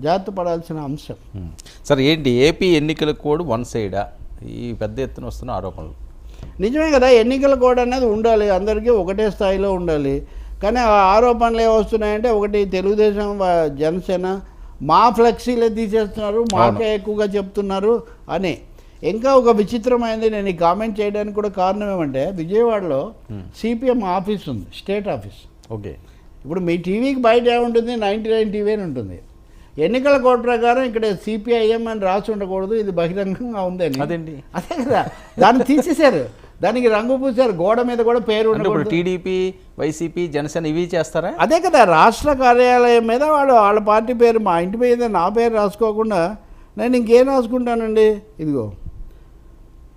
జాగ్రత్త పడాల్సిన అంశం. సార్ ఏంటి ఏపీ ఎన్నికల కోడ్ వన్ సైడా ఈ పెద్ద ఎత్తున వస్తున్న ఆరోపణలు? నిజమే కదా, ఎన్నికల కోడ్ అనేది ఉండాలి, అందరికీ ఒకటే స్థాయిలో ఉండాలి. కానీ ఆ ఆరోపణలు ఏమొస్తున్నాయంటే, ఒకటి తెలుగుదేశం జనసేన మా ఫ్లెక్సీలే తీసేస్తున్నారు, మాకే ఎక్కువగా చెప్తున్నారు అని. ఇంకా ఒక విచిత్రమైనది, నేను ఈ కామెంట్ చేయడానికి కూడా కారణం ఏమంటే, విజయవాడలో సిపిఎం ఆఫీస్ ఉంది, స్టేట్ ఆఫీస్. ఓకే, ఇప్పుడు మీ టీవీకి బయట ఏముంటుంది, 99 టీవీ అని ఉంటుంది. ఎన్నికల కోడ్ ప్రకారం ఇక్కడ సిపిఐఎం అని రాసి ఉండకూడదు, ఇది బహిరంగంగా ఉందని. అదేంటి? అదే కదా, దాన్ని తీసేశారు, దానికి రంగు పూసారు, గోడ మీద కూడా పేరు ఉండకూడదు. టీడీపీ, వైసీపీ, జనసేన ఇవి చేస్తారా? అదే కదా, రాష్ట్ర కార్యాలయం మీద వాళ్ళ పార్టీ పేరు, మా ఇంటి మీద నా పేరు రాసుకోకుండా నేను ఇంకేం రాసుకుంటానండి? ఇదిగో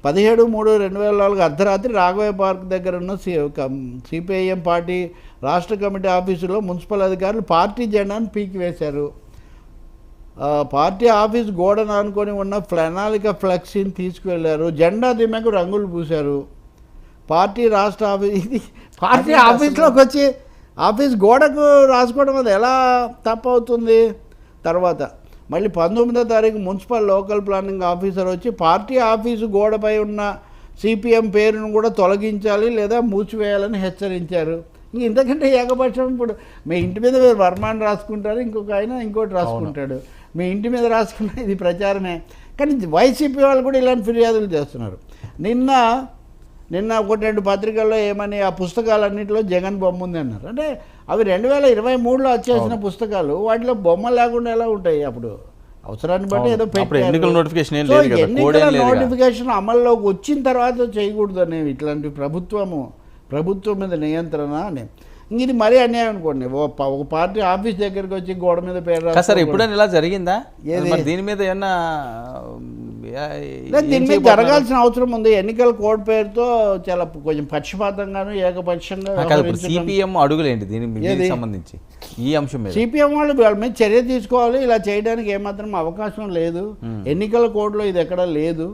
17/3/2004 అర్ధరాత్రి రాఘవయ్య పార్క్ దగ్గర ఉన్న సిపిఐఎం పార్టీ రాష్ట్ర కమిటీ ఆఫీసులో మున్సిపల్ అధికారులు పార్టీ జెండాను పీకి వేశారు. పార్టీ ఆఫీస్ గోడను అనుకొని ఉన్న ప్రణాళిక ఫ్లెక్సీని తీసుకువెళ్ళారు, జెండా దిమ్మకు రంగులు పూశారు. పార్టీ రాష్ట్ర ఆఫీస్, ఇది పార్టీ ఆఫీస్లోకి వచ్చి ఆఫీస్ గోడకు రాసుకోవడం అది ఎలా తప్పవుతుంది? తర్వాత మళ్ళీ 19వ తారీఖు మున్సిపల్ లోకల్ ప్లానింగ్ ఆఫీసర్ వచ్చి పార్టీ ఆఫీసు గోడపై ఉన్న సిపిఎం పేరును కూడా తొలగించాలి లేదా మూసివేయాలని హెచ్చరించారు. ఇంతకంటే ఏకపక్షం, ఇప్పుడు మీ ఇంటి మీద వర్మాన్ని రాసుకుంటారు, ఇంకొక ఆయన ఇంకోటి రాసుకుంటాడు. మీ ఇంటి మీద రాసుకున్న ఇది ప్రచారమే. కానీ వైసీపీ వాళ్ళు కూడా ఇలాంటి ఫిర్యాదులు చేస్తున్నారు. నిన్న 1-2 పత్రికల్లో ఏమని, ఆ పుస్తకాలన్నింటిలో జగన్ బొమ్మ ఉంది అన్నారు. అంటే అవి 2023లో వచ్చేసిన పుస్తకాలు, వాటిలో బొమ్మ లేకుండా ఎలా ఉంటాయి? అప్పుడు అవసరాన్ని బట్టి ఏదో పెట్టారు. ఎన్నికల నోటిఫికేషన్ అమల్లోకి వచ్చిన తర్వాత చేయకూడదు అనేవి ఇట్లాంటి ప్రభుత్వం మీద నియంత్రణ అని. ఇది మరీ అన్యాయం అనుకోండి, ఒక పార్టీ ఆఫీస్ దగ్గరికి వచ్చి గోడ మీద పేరు సార్ ఎప్పుడైనా ఇలా జరిగిందా? దీని మీద ఏమన్నా దీని మీద జరగాల్సిన అవసరం ఉంది. ఎన్నికల కోడ్ పేరుతో చాలా కొంచెం పక్షపాతంగాను ఏకపక్షంగా సిపిఎం అడుగులేంటి దీనికి సంబంధించి ఈ అంశం మీద? సిపిఎం వాళ్ళు వాళ్ళ మీద చర్య తీసుకోవాలి. ఇలా చేయడానికి ఏమాత్రం అవకాశం లేదు. ఎన్నికల కోడ్లో ఇది ఎక్కడా లేదు.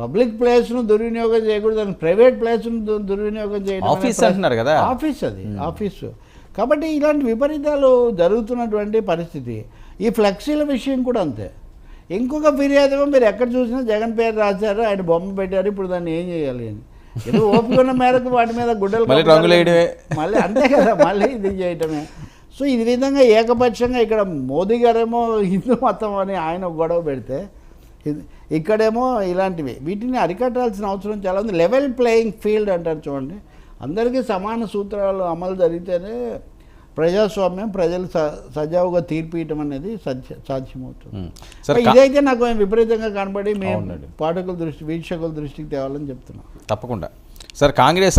పబ్లిక్ ప్లేస్ను దుర్వినియోగం చేయకూడదు, ప్రైవేట్ ప్లేస్ను దుర్వినియోగం చేయడం ఆఫీస్ అంటున్నారు కదా, ఆఫీస్ అది ఆఫీసు. కాబట్టి ఇలాంటి విపరీతాలు జరుగుతున్నటువంటి పరిస్థితి. ఈ ఫ్లెక్సీల విషయం కూడా అంతే. ఇంకొక ఫిర్యాదు, మీరు ఎక్కడ చూసినా జగన్ పేరు రాశారు, ఆయన బొమ్మ పెట్టారు, ఇప్పుడు దాన్ని ఏం చేయాలి అని. ఏదో ఓపికన్న మేరకు వాటి మీద గుడ్డలు మళ్ళీ అంతే కదా, మళ్ళీ ఇది చేయటమే. సో ఈ విధంగా ఏకపక్షంగా ఇక్కడ మోదీ గారేమో హిందూ మతం అని ఆయన గొడవ పెడితే, ఇక్కడేమో ఇలాంటివి, వీటిని అరికట్టాల్సిన అవసరం చాలా ఉంది. లెవెల్ ప్లేయింగ్ ఫీల్డ్ అంటారు చూడండి, అందరికీ సమాన సూత్రాలు అమలు జరిగితేనే ప్రజాస్వామ్యం, ప్రజలు సజావుగా తీర్పు ఇవ్వడం అనేది సాధ్యమవుతుంది. ఇదైతే నాకు విపరీతంగా కనబడి మేము వీక్షకుల దృష్టికి తేవాలని చెప్తున్నాం. తప్పకుండా సార్. కాంగ్రెస్